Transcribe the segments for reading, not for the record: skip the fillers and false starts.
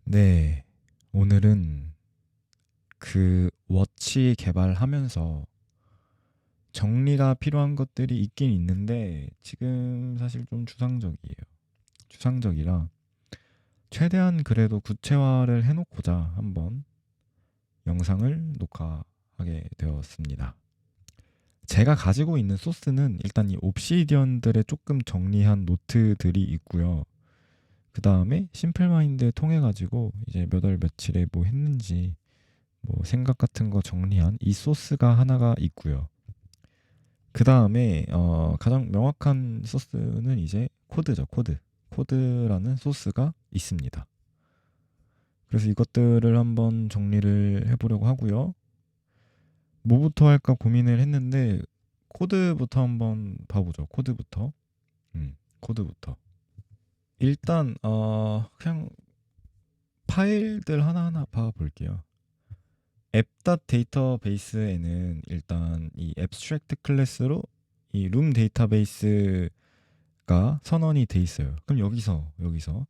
네, 오늘은 그 워치 개발하면서 정리가 필요한 것들이 있긴 있는데 지금 사실 좀 추상적이에요. 추상적이라 최대한 그래도 구체화를 해놓고자 한번 영상을 녹화하게 되었습니다. 제가 가지고 있는 소스는 일단 이 옵시디언들의 조금 정리한 노트들이 있고요. 그 다음에 심플마인드 통해 가지고 이제 몇 월 며칠에 뭐 했는지 뭐 생각 같은 거 정리한 이 소스가 하나가 있고요. 그 다음에 가장 명확한 소스는 이제 코드죠. 코드라는 소스가 있습니다. 그래서 이것들을 한번 정리를 해보려고 하고요. 뭐부터 할까 고민을 했는데 코드부터 한번 봐보죠. 코드부터. 일단 그냥 파일들 하나하나 봐볼게요. 앱 데이터베이스에는 일단 이 abstract 클래스로 이 룸 데이터베이스가 선언이 돼 있어요. 그럼 여기서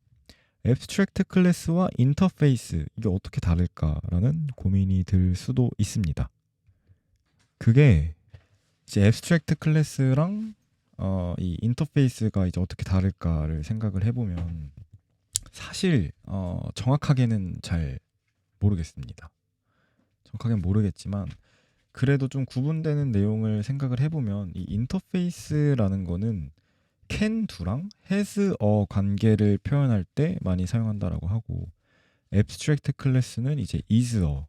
abstract 클래스와 인터페이스 이게 어떻게 다를까라는 고민이 들 수도 있습니다. 그게 이제 abstract 클래스랑 이 인터페이스가 이제 어떻게 다를까를 생각을 해보면 사실 정확하게는 잘 모르겠습니다. 정확하게는 모르겠지만 그래도 좀 구분되는 내용을 생각을 해보면 이 인터페이스라는 거는 can do랑 has a 관계를 표현할 때 많이 사용한다라고 하고 abstract 클래스는 이제 is a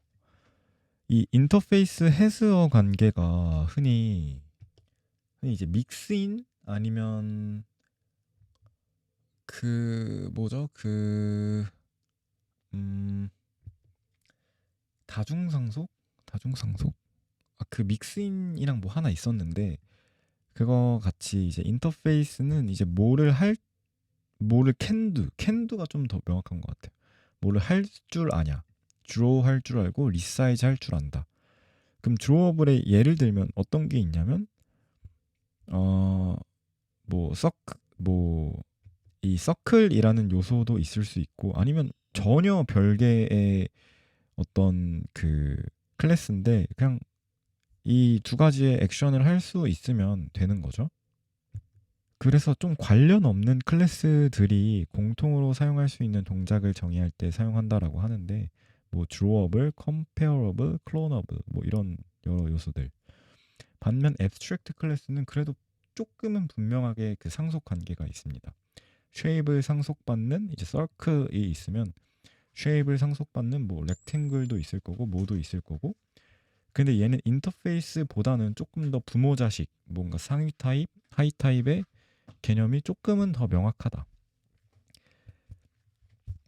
이 인터페이스 has a 관계가 흔히 이제 믹스인 아니면 그 뭐죠 음, 다중상속 그 믹스인이랑 뭐 하나 있었는데 그거 같이 이제 인터페이스는 이제 뭐를 캔두가 좀 더 명확한 것 같아요. 뭐를 할 줄 아냐, 드로우 할 줄 알고 리사이즈 할 줄 안다. 그럼 드로워블의 예를 들면 어떤 게 있냐면 어 뭐 이 서클이라는 요소도 있을 수 있고 아니면 전혀 별개의 어떤 그 클래스인데 그냥 이 두 가지의 액션을 할 수 있으면 되는 거죠. 그래서 좀 관련 없는 클래스들이 공통으로 사용할 수 있는 동작을 정의할 때 사용한다라고 하는데 뭐 drawable, comparable, clonable 뭐 이런 여러 요소들. 반면 abstract 클래스는 그래도 조금은 분명하게 그 상속 관계가 있습니다. shape을 상속받는 이제 circle이 있으면 shape을 상속받는 뭐 rectangle도 있을 거고 뭐도 있을 거고 근데 얘는 인터페이스보다는 조금 더 부모 자식 뭔가 상위 타입, 하위 타입의 개념이 조금은 더 명확하다.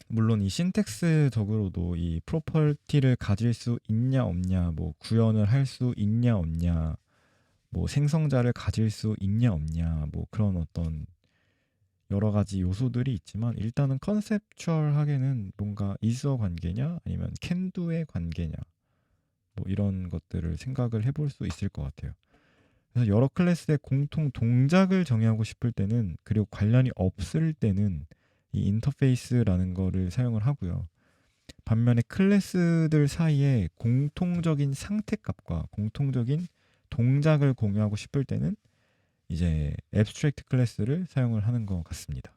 물론 이 신텍스적으로도 이 프로퍼티를 가질 수 있냐 없냐, 뭐 구현을 할 수 있냐 없냐, 뭐 생성자를 가질 수 있냐 없냐, 뭐 그런 어떤 여러 가지 요소들이 있지만 일단은 컨셉추얼하게는 뭔가 이수어 관계냐 아니면 캔두의 관계냐 뭐 이런 것들을 생각을 해볼 수 있을 것 같아요. 그래서 여러 클래스의 공통 동작을 정의하고 싶을 때는 그리고 관련이 없을 때는 이 인터페이스라는 거를 사용을 하고요. 반면에 클래스들 사이에 공통적인 상태값과 공통적인 동작을 공유하고 싶을 때는 이제 abstract 클래스를 사용을 하는 것 같습니다.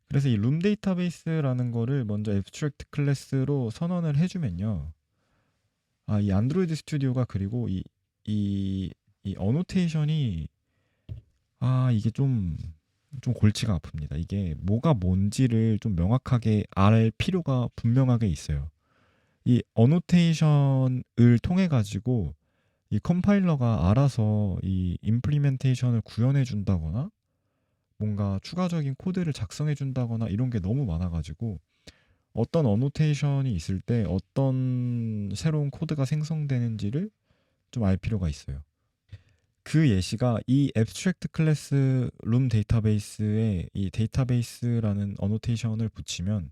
그래서 이 룸 데이터베이스라는 거를 먼저 abstract 클래스로 선언을 해주면요. 이 안드로이드 스튜디오가 그리고 이 어노테이션이 이게 좀 골치가 아픕니다. 이게 뭐가 뭔지를 좀 명확하게 알 필요가 분명하게 있어요. 이 어노테이션을 통해 가지고 이 컴파일러가 알아서 이 임플리멘테이션을 구현해 준다거나 뭔가 추가적인 코드를 작성해 준다거나 이런 게 너무 많아 가지고 어떤 어노테이션이 있을 때 어떤 새로운 코드가 생성되는지를 좀 알 필요가 있어요. 그 예시가 이 abstract 클래스 룸 데이터베이스에 이 데이터베이스라는 어노테이션을 붙이면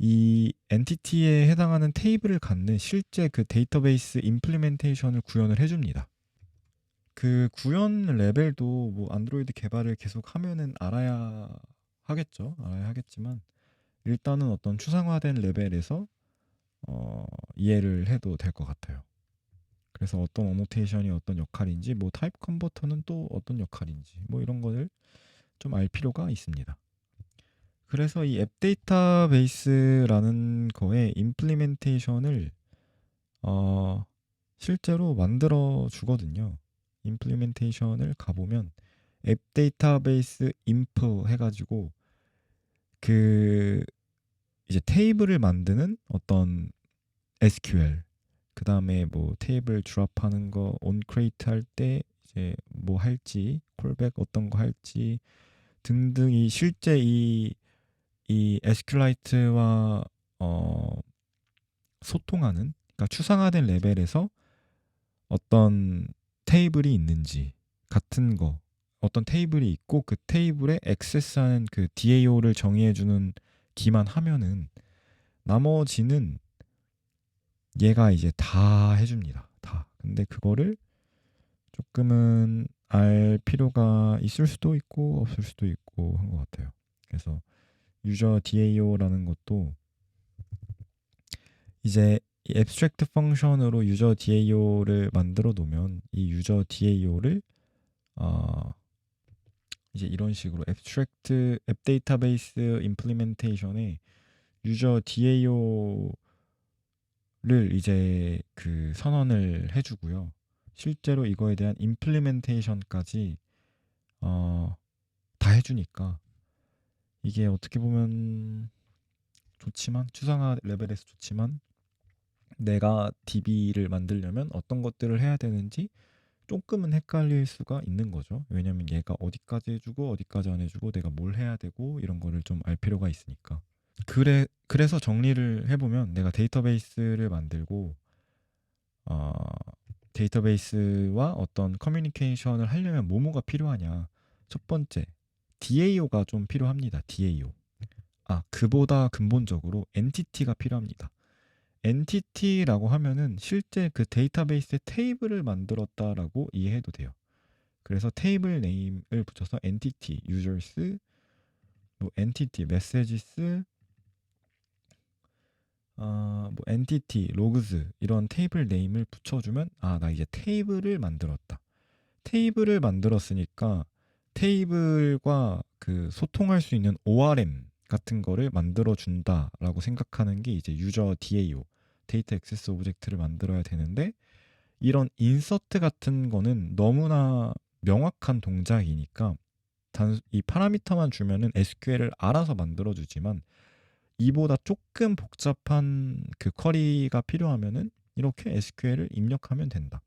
이 엔티티에 해당하는 테이블을 갖는 실제 그 데이터베이스 임플리멘테이션을 구현을 해줍니다. 그 구현 레벨도 뭐 안드로이드 개발을 계속 하면은 알아야 하겠죠. 알아야 하겠지만 일단은 어떤 추상화된 레벨에서 이해를 해도 될 것 같아요. 그래서 어떤 어노테이션이 어떤 역할인지, 뭐 타입 컨버터는 또 어떤 역할인지, 뭐 이런 거를 좀 알 필요가 있습니다. 그래서 이 앱 데이터베이스라는 거의 임플리멘테이션을 실제로 만들어 주거든요. 임플리멘테이션을 가보면 앱 데이터베이스 인프 해가지고 그 이제 테이블을 만드는 어떤 SQL, 그 다음에 뭐 테이블 드랍하는 거, 온크레이트 할 때 이제 뭐 할지, 콜백 어떤 거 할지 등등이 실제 이 SQLite와 소통하는, 그러니까 추상화된 레벨에서 어떤 테이블이 있는지 같은 거, 어떤 테이블이 있고 그 테이블에 액세스하는 그 DAO를 정의해주는 기만 하면은 나머지는 얘가 이제 다 해줍니다. 다. 근데 그거를 조금은 알 필요가 있을 수도 있고 없을 수도 있고 한 것 같아요. 그래서 유저 DAO라는 것도 이제 이 abstract 펑션으로 유저 DAO를 만들어 놓으면 이 유저 DAO를 이제 이런 식으로 abstract 앱 데이터베이스 임플리멘테이션에 유저 DAO를 이제 그 선언을 해주고요. 실제로 이거에 대한 임플리멘테이션까지 다 해주니까 이게 어떻게 보면 좋지만, 추상화 레벨에서 좋지만, 내가 DB를 만들려면 어떤 것들을 해야 되는지 조금은 헷갈릴 수가 있는 거죠. 왜냐면 얘가 어디까지 해주고 어디까지 안 해주고 내가 뭘 해야 되고 이런 거를 좀 알 필요가 있으니까. 그래서 정리를 해보면, 내가 데이터베이스를 만들고 어, 데이터베이스와 어떤 커뮤니케이션을 하려면 뭐뭐가 필요하냐. 첫 번째, DAO가 좀 필요합니다. DAO. 그보다 근본적으로 엔티티가 필요합니다. 엔티티라고 하면은 실제 그 데이터베이스에 테이블을 만들었다라고 이해해도 돼요. 그래서 테이블 네임을 붙여서 엔티티, 유저스, 뭐 엔티티, 메시지스, 뭐 엔티티, 로그스 이런 테이블 네임을 붙여주면 나 이제 테이블을 만들었다. 테이블을 만들었으니까 테이블과 그 소통할 수 있는 ORM 같은 거를 만들어 준다라고 생각하는 게 이제 유저 DAO, 데이터 액세스 오브젝트를 만들어야 되는데, 이런 인서트 같은 거는 너무나 명확한 동작이니까 이 파라미터만 주면은 SQL을 알아서 만들어 주지만, 이보다 조금 복잡한 그 쿼리가 필요하면은 이렇게 SQL을 입력하면 된다.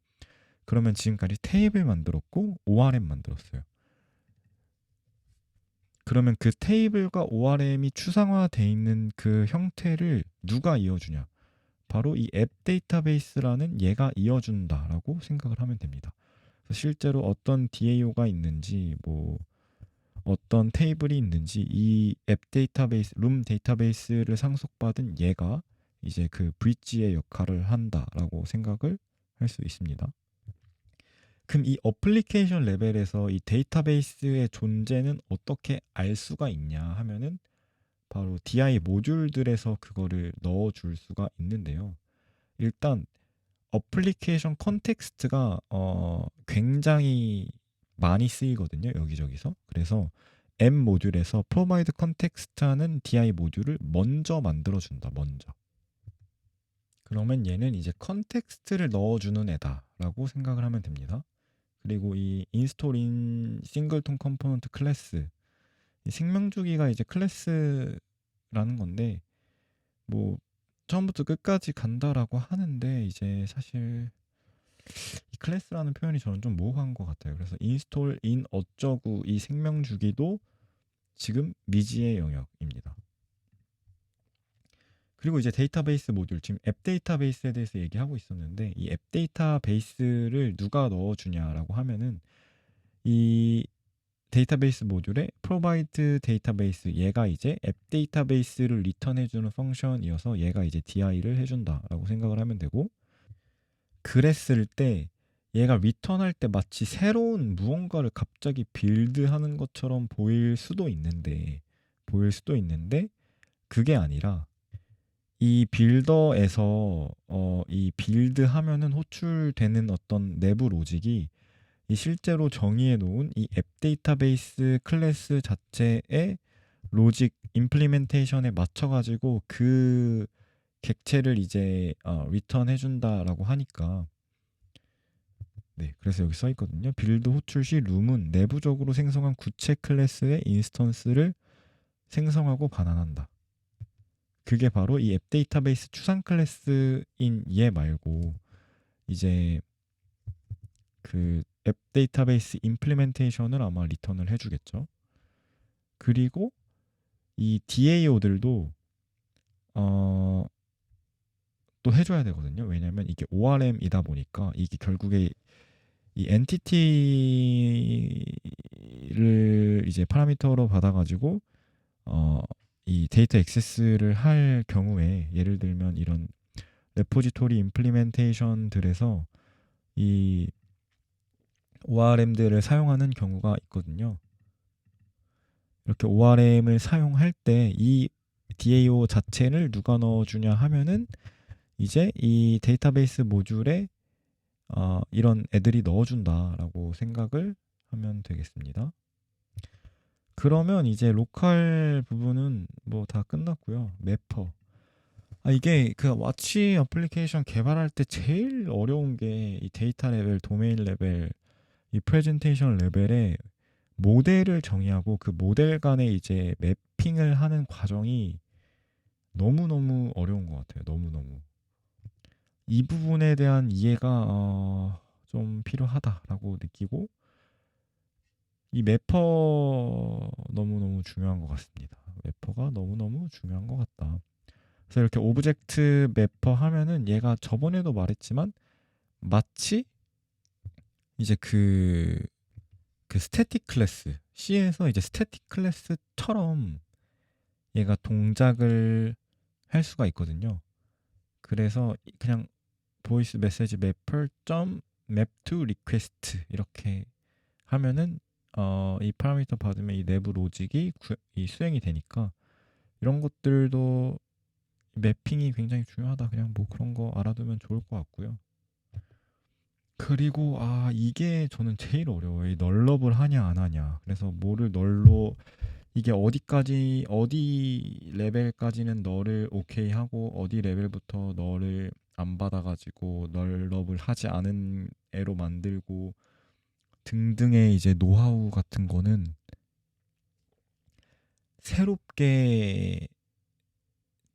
그러면 지금까지 테이블 만들었고 ORM 만들었어요. 그러면 그 테이블과 ORM이 추상화되어 있는 그 형태를 누가 이어주냐? 바로 이 앱 데이터베이스라는 얘가 이어준다라고 생각을 하면 됩니다. 실제로 어떤 DAO가 있는지, 뭐 어떤 테이블이 있는지, 이 앱 데이터베이스, 룸 데이터베이스를 상속받은 얘가 이제 그 브릿지의 역할을 한다라고 생각을 할 수 있습니다. 그럼 이 어플리케이션 레벨에서 이 데이터베이스의 존재는 어떻게 알 수가 있냐 하면은 바로 DI 모듈들에서 그거를 넣어줄 수가 있는데요. 일단 어플리케이션 컨텍스트가 굉장히 많이 쓰이거든요. 여기저기서. 그래서 M 모듈에서 provide context 하는 DI 모듈을 먼저 만들어준다. 먼저. 그러면 얘는 이제 컨텍스트를 넣어주는 애다라고 생각을 하면 됩니다. 그리고 이 install in singleton component 클래스, 이 생명주기가 이제 클래스라는 건데, 뭐 처음부터 끝까지 간다라고 하는데 이제 사실 이 클래스라는 표현이 저는 좀 모호한 것 같아요. 그래서 install in 어쩌구 이 생명주기도 지금 미지의 영역입니다. 그리고 이제 데이터베이스 모듈, 지금 앱 데이터베이스에 대해서 얘기하고 있었는데, 이 앱 데이터베이스를 누가 넣어주냐라고 하면은 이 데이터베이스 모듈에 provide 데이터베이스, 얘가 이제 앱 데이터베이스를 리턴해주는 펑션이어서 얘가 이제 DI를 해준다라고 생각을 하면 되고, 그랬을 때 얘가 리턴할 때 마치 새로운 무언가를 갑자기 빌드하는 것처럼 보일 수도 있는데 그게 아니라 이 빌더에서 이 빌드하면은 호출되는 어떤 내부 로직이 이 실제로 정의해 놓은 이 앱 데이터베이스 클래스 자체의 로직 임플리멘테이션에 맞춰 가지고 그 객체를 이제 리턴해 준다라고 하니까 네, 그래서 여기 써 있거든요. 빌드 호출 시 룸은 내부적으로 생성한 구체 클래스의 인스턴스를 생성하고 반환한다. 그게 바로 이 앱 데이터베이스 추상 클래스인 얘 말고 이제 그 앱 데이터베이스 임플리멘테이션을 아마 리턴을 해주겠죠. 그리고 이 DAO들도 또 해줘야 되거든요. 왜냐면 이게 ORM이다 보니까 이게 결국에 이 엔티티를 이제 파라미터로 받아가지고 이 데이터 액세스를 할 경우에 예를 들면 이런 레포지토리 임플리멘테이션들에서 이 ORM들을 사용하는 경우가 있거든요. 이렇게 ORM을 사용할 때 이 DAO 자체를 누가 넣어주냐 하면은 이제 이 데이터베이스 모듈에 이런 애들이 넣어준다라고 생각을 하면 되겠습니다. 그러면 이제 로컬 부분은 뭐 다 끝났고요. 매퍼. 이게 그 와치 어플리케이션 개발할 때 제일 어려운 게 이 데이터 레벨, 도메인 레벨, 이 프레젠테이션 레벨에 모델을 정의하고 그 모델 간에 이제 매핑을 하는 과정이 너무너무 어려운 것 같아요. 너무너무. 이 부분에 대한 이해가 좀 필요하다라고 느끼고 이 매퍼 너무너무 중요한 것 같습니다. 매퍼가 너무너무 중요한 것 같다. 그래서 이렇게 오브젝트 매퍼 하면은 얘가 저번에도 말했지만 마치 이제 그 스태틱 클래스 C에서 이제 스태틱 클래스처럼 얘가 동작을 할 수가 있거든요. 그래서 그냥 보이스 메시지 매퍼 점 map to request 이렇게 하면은 이 파라미터 받으면 이 내부 로직이 이 수행이 되니까 이런 것들도 매핑이 굉장히 중요하다. 그냥 뭐 그런 거 알아두면 좋을 것 같고요. 그리고 이게 저는 제일 어려워요. 이 널럽을 하냐 안 하냐. 그래서 뭐를 널로 이게 어디 레벨까지는 너를 오케이 하고 어디 레벨부터 너를 안 받아가지고 널럽을 하지 않은 애로 만들고 등등의 이제 노하우 같은 거는 새롭게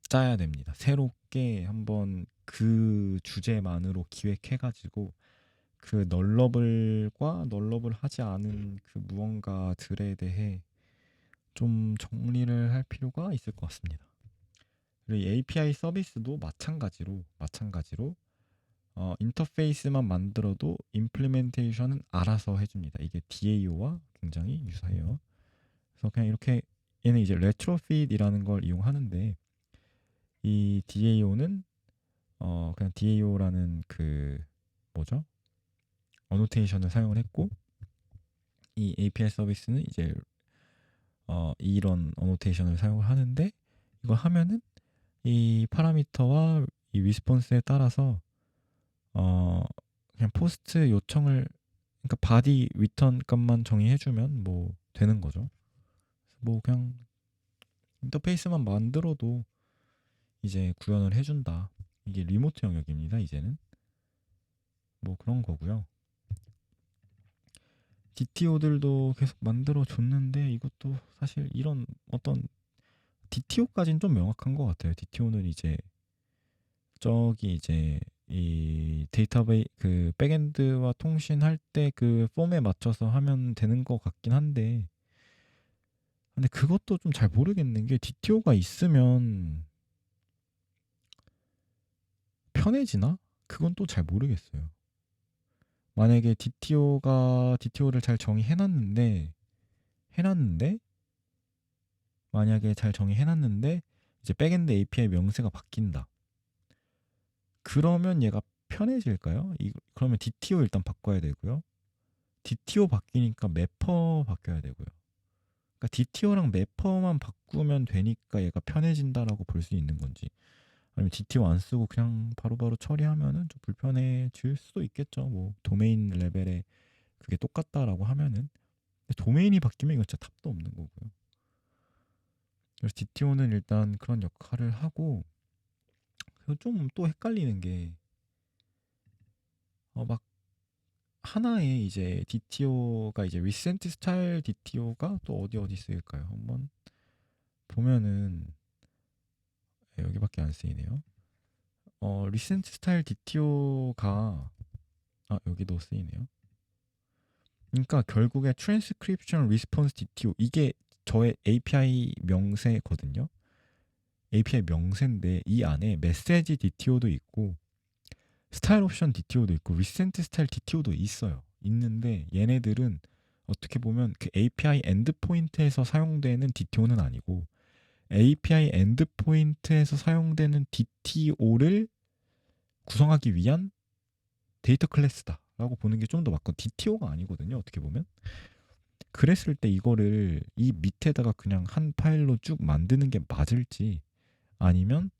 짜야 됩니다. 새롭게 한번 그 주제만으로 기획해가지고 그 널러블과 널러블 하지 않은 그 무언가들에 대해 좀 정리를 할 필요가 있을 것 같습니다. 그리고 이 API 서비스도 마찬가지로 인터페이스만 만들어도 임플리멘테이션은 알아서 해줍니다. 이게 DAO와 굉장히 유사해요. 그래서 그냥 이렇게 얘는 이제 레트로핏이라는 걸 이용하는데 이 DAO는 그냥 DAO라는 그 뭐죠? 어노테이션을 사용을 했고 이 API 서비스는 이제 이런 어노테이션을 사용을 하는데 이걸 하면은 이 파라미터와 이 리스폰스에 따라서 그냥 포스트 요청을 그러니까 바디 리턴 값만 정의해주면 뭐 되는 거죠. 뭐 그냥 인터페이스만 만들어도 이제 구현을 해준다. 이게 리모트 영역입니다. 이제는 뭐 그런 거고요. DTO들도 계속 만들어 줬는데 이것도 사실 이런 어떤 DTO까지는 좀 명확한 것 같아요. DTO는 이제 저기 이제 이 데이터베이 그 백엔드와 통신할 때 그 폼에 맞춰서 하면 되는 것 같긴 한데 근데 그것도 좀 잘 모르겠는 게 DTO가 있으면 편해지나? 그건 또 잘 모르겠어요. 만약에 DTO를 잘 정의해놨는데 만약에 잘 정의해놨는데 이제 백엔드 API 명세가 바뀐다. 그러면 얘가 편해질까요? 그러면 DTO 일단 바꿔야 되고요. DTO 바뀌니까 매퍼 바뀌어야 되고요. 그러니까 DTO랑 매퍼만 바꾸면 되니까 얘가 편해진다라고 볼 수 있는 건지, 아니면 DTO 안 쓰고 그냥 바로바로 처리하면은 좀 불편해질 수도 있겠죠. 뭐 도메인 레벨에 그게 똑같다라고 하면은. 근데 도메인이 바뀌면 이건 진짜 답도 없는 거고요. 그래서 DTO는 일단 그런 역할을 하고, 그리고 좀 또 헷갈리는 게, 막 하나의 이제 DTO가 이제 리센트 스타일 DTO가 또 어디 쓰일까요? 한번 보면은 여기밖에 안 쓰이네요. 리센트 스타일 DTO가 여기도 쓰이네요. 그러니까 결국에 Transcription Response DTO, 이게 저의 API 명세거든요. API 명세인데 이 안에 메시지 DTO도 있고 스타일 옵션 DTO도 있고 리센트 스타일 DTO도 있어요. 있는데 얘네들은 어떻게 보면 그 API 엔드포인트에서 사용되는 DTO는 아니고 API 엔드포인트에서 사용되는 DTO를 구성하기 위한 데이터 클래스다라고 보는 게 좀 더 맞고, DTO가 아니거든요. 어떻게 보면. 그랬을 때 이거를 이 밑에다가 그냥 한 파일로 쭉 만드는 게 맞을지, 아니면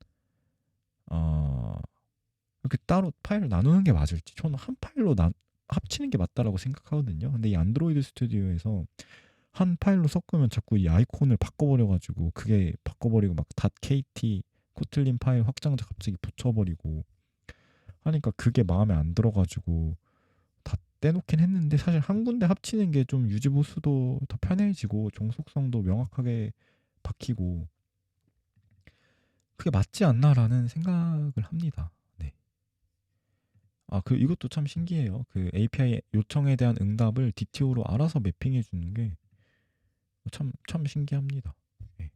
이렇게 따로 파일을 나누는 게 맞을지, 저는 한 파일로 합치는 게 맞다라고 생각하거든요. 근데 이 안드로이드 스튜디오에서 한 파일로 섞으면 자꾸 이 아이콘을 바꿔버려가지고, 그게 바꿔버리고 막 .kt 코틀린 파일 확장자 갑자기 붙여버리고 하니까 그게 마음에 안 들어가지고 다 떼놓긴 했는데, 사실 한 군데 합치는 게 좀 유지보수도 더 편해지고 종속성도 명확하게 박히고 그게 맞지 않나라는 생각을 합니다. 네. 이것도 참 신기해요. 그 API 요청에 대한 응답을 DTO로 알아서 매핑해 주는 게 참 신기합니다. 네.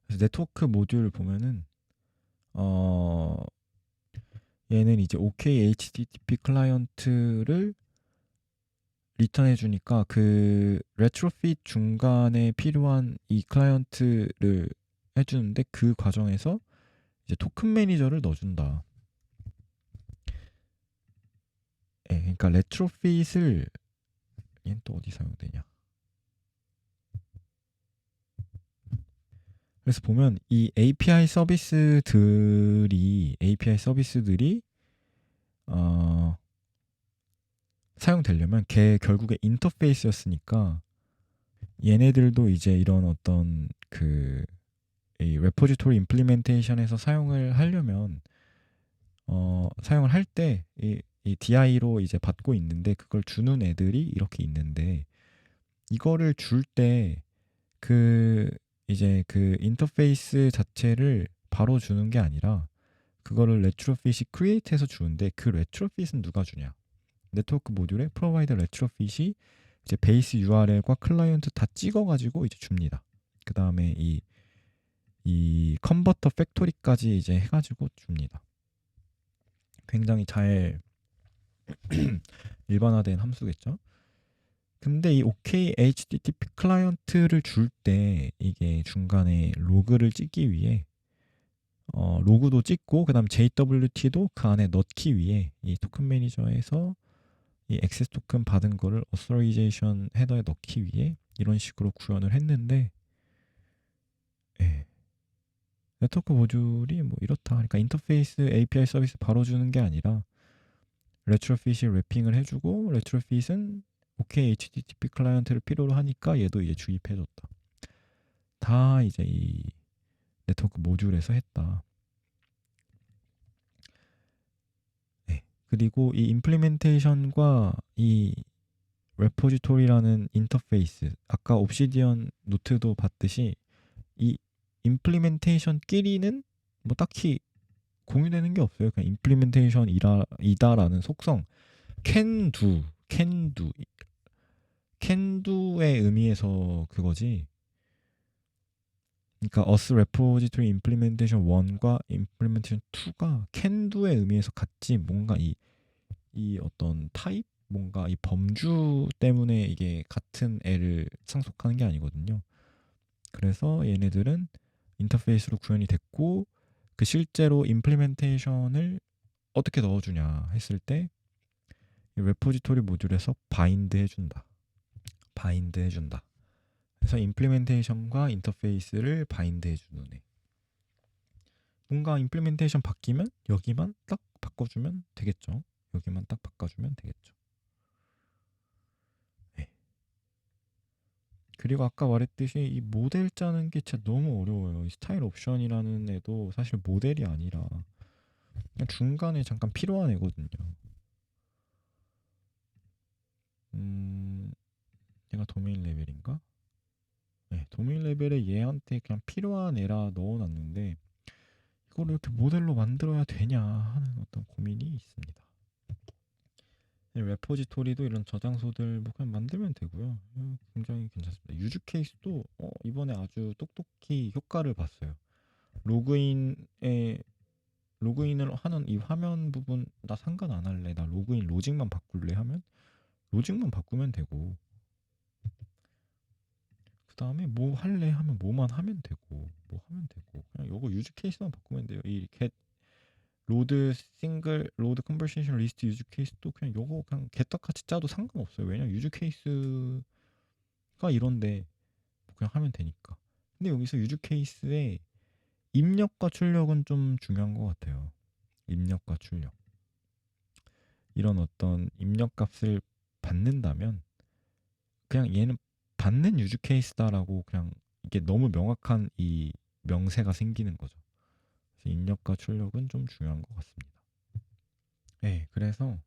그래서 네트워크 모듈 보면은 어 얘는 이제 OK HTTP 클라이언트를 리턴해 주니까 그 레트로핏 중간에 필요한 이 클라이언트를 해주는데, 그 과정에서 이제 토큰 매니저를 넣어준다. 예, 그러니까 레트로핏을, 얘는 또 어디 사용되냐? 그래서 보면 이 API 서비스들이 사용되려면 걔 결국에 인터페이스였으니까, 얘네들도 이제 이런 어떤 이 레포지토리 임플리멘테이션에서 사용을 하려면 사용을 할 때 이 DI로 이제 받고 있는데, 그걸 주는 애들이 이렇게 있는데, 이거를 줄 때 이제 그 인터페이스 자체를 바로 주는 게 아니라 그거를 레트로핏이 크리에이트해서 주는데, 그 레트로핏은 누가 주냐? 네트워크 모듈에 프로바이더 레트로핏이 이제 베이스 URL과 클라이언트 다 찍어가지고 이제 줍니다. 그 다음에 이 컨버터 팩토리까지 이제 해가지고 줍니다. 굉장히 잘 일반화된 함수겠죠. 근데 이 OK HTTP 클라이언트를 줄 때 이게 중간에 로그를 찍기 위해 로그도 찍고, 그 다음 JWT도 그 안에 넣기 위해 이 토큰 매니저에서 이 액세스 토큰 받은 거를 어서라이제이션 헤더에 넣기 위해 이런 식으로 구현을 했는데, 예. 네트워크 모듈이 뭐 이렇다. 그러니까 인터페이스 API 서비스 바로 주는 게 아니라 레트로핏이 랩핑을 해주고, 레트로핏은 OK HTTP 클라이언트를 필요로 하니까 얘도 이제 주입해줬다. 다 이제 이 네트워크 모듈에서 했다. 네. 그리고 이 임플리멘테이션과 이 레포지토리라는 인터페이스, 아까 옵시디언 노트도 봤듯이 이 임플리멘테이션끼리는 뭐 딱히 공유되는 게 없어요. 그냥 임플리멘테이션이다라는 속성, can do의 의미에서 그거지. 그러니까 us repository implementation 1과 implementation 2가 can do의 의미에서 같지, 뭔가 이 어떤 타입, 뭔가 이 범주 때문에 이게 같은 애를 상속하는 게 아니거든요. 그래서 얘네들은 인터페이스로 구현이 됐고, 그 실제로 임플리멘테이션을 어떻게 넣어주냐 했을 때 이 레포지토리 모듈에서 바인드 해준다. 그래서 임플리멘테이션과 인터페이스를 바인드 해주는 애. 뭔가 임플리멘테이션 바뀌면 여기만 딱 바꿔주면 되겠죠. 여기만 딱 바꿔주면 되겠죠. 네. 그리고 아까 말했듯이 이 모델 짜는 게 진짜 너무 어려워요. 이 스타일 옵션이라는 애도 사실 모델이 아니라 그냥 중간에 잠깐 필요한 애거든요. 얘가 도메인 레벨인가? 네, 도메인 레벨에 얘한테 그냥 필요한 애라 넣어놨는데 이걸 이렇게 모델로 만들어야 되냐 하는 어떤 고민이 있습니다. 레포지토리도 이런 저장소들 뭐 그냥 만들면 되고요. 굉장히 괜찮습니다. 유즈 케이스도 이번에 아주 똑똑히 효과를 봤어요. 로그인을 하는 이 화면 부분 나 상관 안 할래. 나 로그인 로직만 바꿀래 하면 로직만 바꾸면 되고 그 다음에 뭐 할래 하면 뭐만 하면 되고 뭐 하면 되고 그냥 요거 유즈 케이스만 바꾸면 돼요. 이 get 로드 싱글 로드 컨버세이션 리스트 유즈 케이스도 그냥 요거 그냥 개떡같이 짜도 상관없어요. 왜냐 유즈 케이스가 이런데 그냥 하면 되니까. 근데 여기서 유즈 케이스의 입력과 출력은 좀 중요한 것 같아요. 입력과 출력. 이런 어떤 입력 값을 받는다면 그냥 얘는 받는 유즈 케이스다라고 그냥 이게 너무 명확한 이 명세가 생기는 거죠. 그래서 입력과 출력은 좀 중요한 것 같습니다. 네, 그래서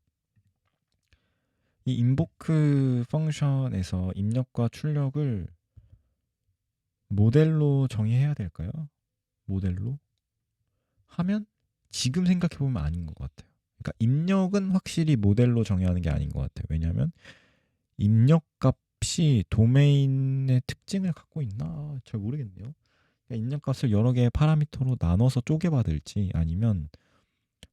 이 인보크 펑션에서 입력과 출력을 모델로 정의해야 될까요? 모델로 하면 지금 생각해보면 아닌 것 같아요. 그러니까 입력은 확실히 모델로 정의하는 게 아닌 것 같아요. 왜냐하면 입력 값이 도메인의 특징을 갖고 있나 잘 모르겠네요. 그러니까 입력 값을 여러 개의 파라미터로 나눠서 쪼개받을지 아니면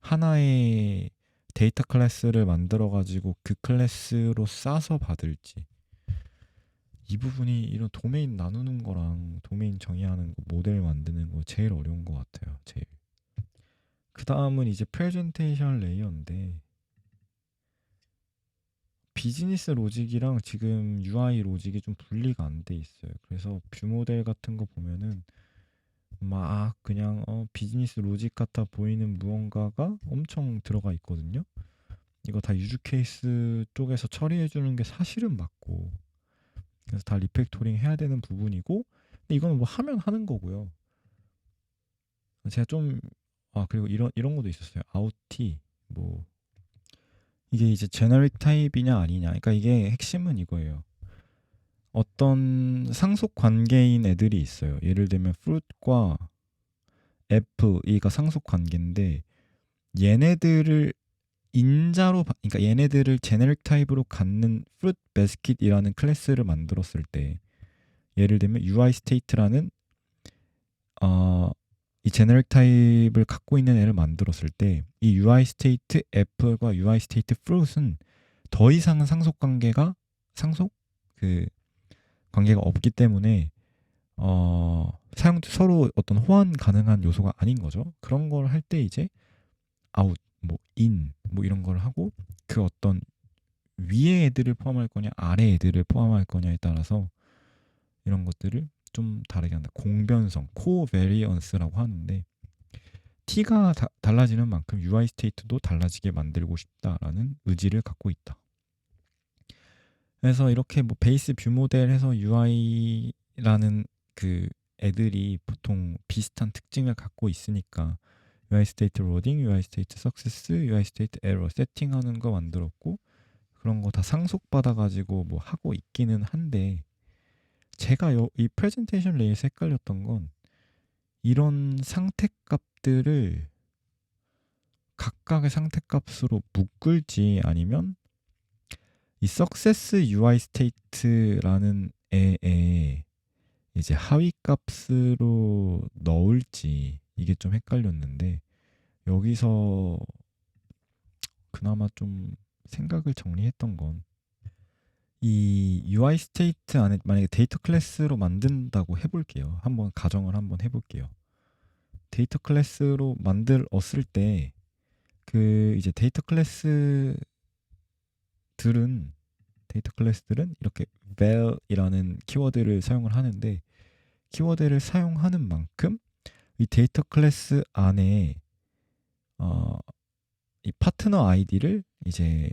하나의 데이터 클래스를 만들어 가지고 그 클래스로 싸서 받을지 이 부분이 이런 도메인 나누는 거랑 도메인 정의하는 거 모델 만드는 거 제일 어려운 것 같아요. 제일. 그 다음은 이제 프레젠테이션 레이어인데 비즈니스 로직이랑 지금 UI 로직이 좀 분리가 안 돼 있어요. 그래서 뷰 모델 같은 거 보면은 막 그냥 비즈니스 로직 같아 보이는 무언가가 엄청 들어가 있거든요. 이거 다 유즈 케이스 쪽에서 처리해 주는 게 사실은 맞고 그래서 다 리팩토링 해야 되는 부분이고 근데 이거는 뭐 하면 하는 거고요. 제가 좀 그리고 이런 것도 있었어요. 아웃티 뭐 이게 이제 제너릭 타입이냐 아니냐. 그러니까 이게 핵심은 이거예요. 어떤 상속 관계인 애들이 있어요. 예를 들면 fruit과 F가 상속 관계인데 얘네들을 인자로 그러니까 얘네들을 제네릭 타입으로 갖는 fruit basket이라는 클래스를 만들었을 때 예를 들면 UI state라는 이 제네릭 타입을 갖고 있는 애를 만들었을 때 이 UI state F과 UI state fruit은 더 이상은 상속 그 관계가 없기 때문에 서로 어떤 호환 가능한 요소가 아닌 거죠. 그런 걸 할 때 이제 out, 뭐 in, 뭐 이런 걸 하고 그 어떤 위에 애들을 포함할 거냐 아래 애들을 포함할 거냐에 따라서 이런 것들을 좀 다르게 한다. 공변성, 코베리언스라고 하는데 T가 달라지는 만큼 UI 스테이트도 달라지게 만들고 싶다라는 의지를 갖고 있다. 그래서 이렇게 뭐 베이스 뷰 모델해서 UI라는 그 애들이 보통 비슷한 특징을 갖고 있으니까 UI 스테이트 로딩, UI 스테이트 석세스, UI 스테이트 에러 세팅하는 거 만들었고 그런 거 다 상속받아 가지고 뭐 하고 있기는 한데 제가 이 프레젠테이션 레이에서 헷갈렸던 건 이런 상태값들을 각각의 상태값으로 묶을지 아니면 이 success UI state라는 애에 이제 하위 값으로 넣을지 이게 좀 헷갈렸는데 여기서 그나마 좀 생각을 정리했던 건 이 UI state 안에 만약에 데이터 클래스로 만든다고 해볼게요. 한번 가정을 한번 해볼게요. 데이터 클래스로 만들었을 때 그 이제 데이터 클래스들은 데이터 클래스들은 이렇게 val이라는 키워드를 사용을 하는데 키워드를 사용하는 만큼 이 데이터 클래스 안에 이 파트너 아이디를 이제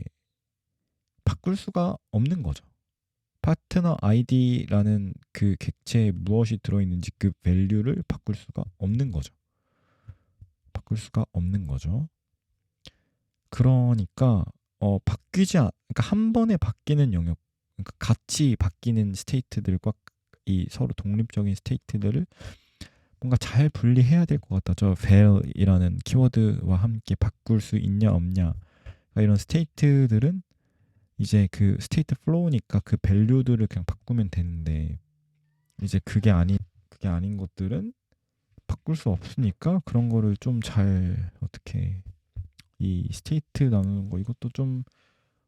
바꿀 수가 없는 거죠. 파트너 아이디라는 그 객체에 무엇이 들어있는지 그 밸류를 바꿀 수가 없는 거죠. 바꿀 수가 없는 거죠. 그러니까 그러니까 한 번에 바뀌는 영역, 그러니까 같이 바뀌는 스테이트들과 이 서로 독립적인 스테이트들을 뭔가 잘 분리해야 될 것 같다. 저 val이라는 키워드와 함께 바꿀 수 있냐 없냐. 그러니까 이런 스테이트들은 이제 그 스테이트 플로우니까 그 밸류들을 그냥 바꾸면 되는데 이제 그게 아닌 것들은 바꿀 수 없으니까 그런 거를 좀 잘 어떻게 이 스테이트 나누는 거 이것도 좀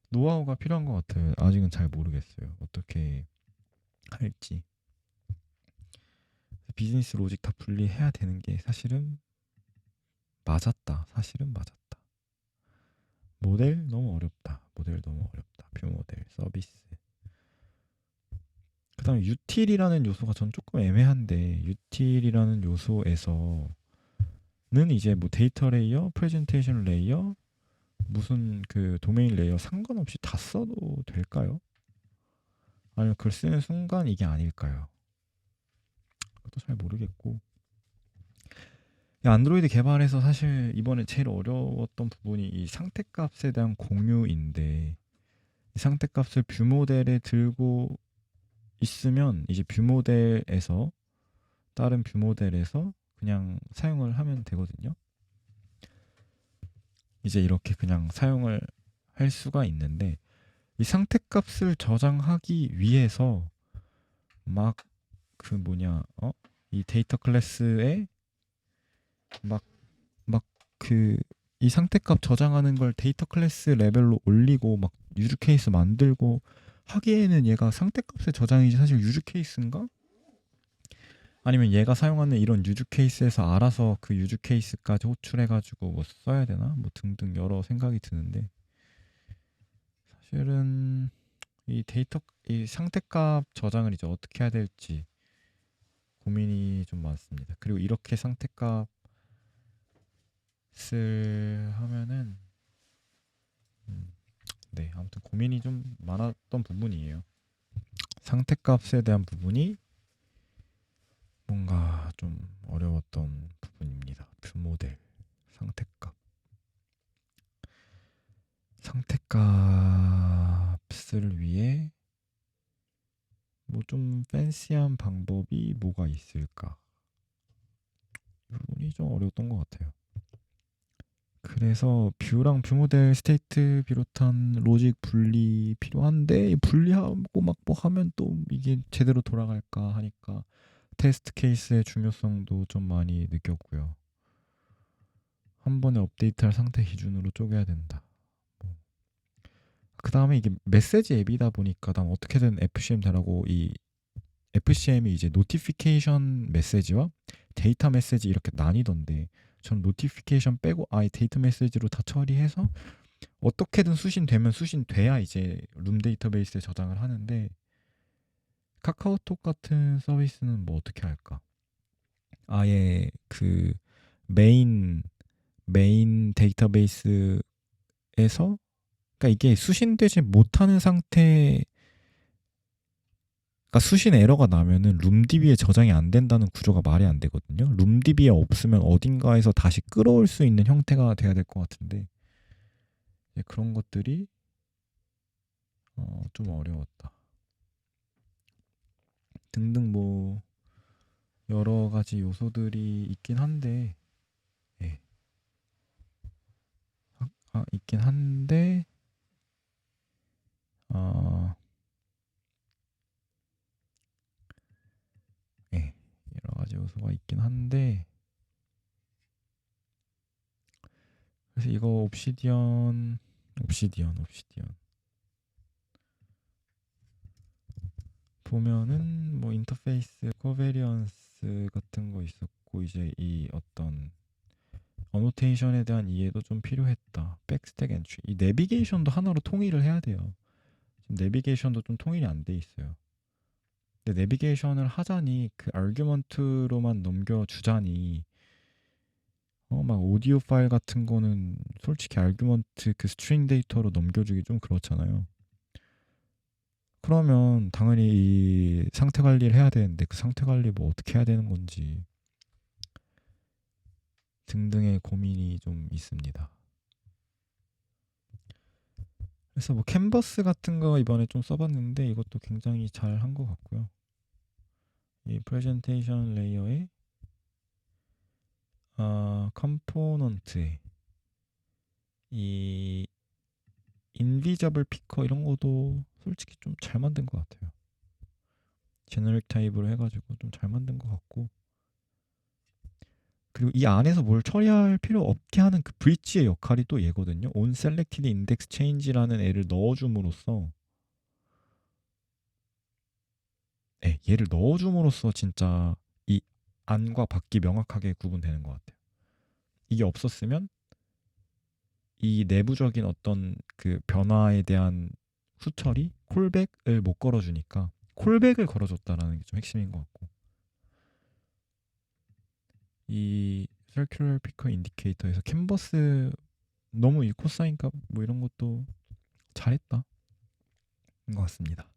노하우가 필요한 것 같아요. 아직은 잘 모르겠어요. 어떻게 할지. 비즈니스 로직 다 분리해야 되는 게 사실은 맞았다. 사실은 맞았다. 모델 너무 어렵다. 뷰 모델, 서비스. 그 다음에 유틸이라는 요소가 전 조금 애매한데 유틸이라는 요소에서는 이제 뭐 데이터 레이어, 프레젠테이션 레이어, 무슨 그 도메인 레이어 상관없이 다 써도 될까요? 아니면 그걸 쓰는 순간 이게 아닐까요? 그것도 잘 모르겠고 안드로이드 개발에서 사실 이번에 제일 어려웠던 부분이 이 상태값에 대한 공유인데 이 상태값을 뷰 모델에 들고 있으면 이제 뷰 모델에서 다른 뷰 모델에서 그냥 사용을 하면 되거든요. 이제 이렇게 그냥 사용을 할 수가 있는데 이 상태값을 저장하기 위해서 막 그 이 데이터 클래스에 막 그 이 상태값 저장하는 걸 데이터 클래스 레벨로 올리고 막 유즈 케이스 만들고 하기에는 얘가 상태값의 저장이지 사실 유즈 케이스인가? 아니면 얘가 사용하는 이런 유즈 케이스에서 알아서 그 유즈 케이스까지 호출해가지고 뭐 써야 되나? 뭐 등등 여러 생각이 드는데 사실은 이 상태값 저장을 이제 어떻게 해야 될지 고민이 좀 많습니다. 그리고 이렇게 상태값을 하면은 네, 아무튼 고민이 좀 많았던 부분이에요. 상태값에 대한 부분이 뭔가 좀 어려웠던 부분입니다. 뷰 모델, 상태값을 위해 뭐 좀 팬시한 방법이 뭐가 있을까? 이 부분이 좀 어려웠던 것 같아요. 그래서 뷰랑 뷰 모델 스테이트 비롯한 로직 분리 필요한데 분리하고 막 뭐 하면 또 이게 제대로 돌아갈까 하니까 테스트 케이스의 중요성도 좀 많이 느꼈고요. 한 번에 업데이트할 상태 기준으로 쪼개야 된다. 그 다음에 이게 메시지 앱이다 보니까 난 어떻게든 FCM 되라고 이 FCM이 이제 노티피케이션 메시지와 데이터 메시지 이렇게 나뉘던데 저는 노티피케이션 빼고 아예 데이터 메시지로 다 처리해서 어떻게든 수신되면 수신돼야 이제 룸 데이터베이스에 저장을 하는데 카카오톡 같은 서비스는 뭐 어떻게 할까? 아예 그 메인 데이터베이스에서 그러니까 이게 수신되지 못하는 상태 그러니까 수신 에러가 나면은 룸DB에 저장이 안 된다는 구조가 말이 안 되거든요. 룸DB에 없으면 어딘가에서 다시 끌어올 수 있는 형태가 돼야 될 것 같은데 그런 것들이 좀 어려웠다. 등등 뭐 여러 가지 요소들이 있긴 한데 예. 있긴 한데 예. 여러 가지 요소가 있긴 한데 그래서 이거 옵시디언 보면은 뭐 인터페이스 코베리언스 같은 거 있었고 이제 이 어떤 어노테이션에 대한 이해도 좀 필요했다. 백스택 엔트리 이 내비게이션도 하나로 통일을 해야 돼요. 지금 내비게이션도 좀 통일이 안 돼 있어요. 근데 내비게이션을 하자니 그 아규먼트로만 넘겨주자니 막 오디오 파일 같은 거는 솔직히 아규먼트 그 스트링 데이터로 넘겨주기 좀 그렇잖아요. 그러면 당연히 이 상태 관리를 해야 되는데 그 상태 관리 뭐 어떻게 해야 되는 건지 등등의 고민이 좀 있습니다. 그래서 뭐 캔버스 같은 거 이번에 좀 써봤는데 이것도 굉장히 잘 한 것 같고요. 이 프레젠테이션 레이어에 컴포넌트에 이 인비저블 피커 이런 것도 솔직히 좀 잘 만든 것 같아요. 제너릭 타입으로 해가지고 좀 잘 만든 것 같고, 그리고 이 안에서 뭘 처리할 필요 없게 하는 그 브릿지의 역할이 또 얘거든요. on selected index change라는 애를 넣어줌으로써 얘를 넣어줌으로써 진짜 이 안과 밖이 명확하게 구분되는 것 같아요. 이게 없었으면 이 내부적인 어떤 그 변화에 대한 후처리, 콜백을 못 걸어주니까 콜백을 걸어줬다라는 게 좀 핵심인 것 같고, 이 Circular Picker Indicator에서 캔버스 너무 이 코사인 값 뭐 이런 것도 잘했다 인 것 같습니다.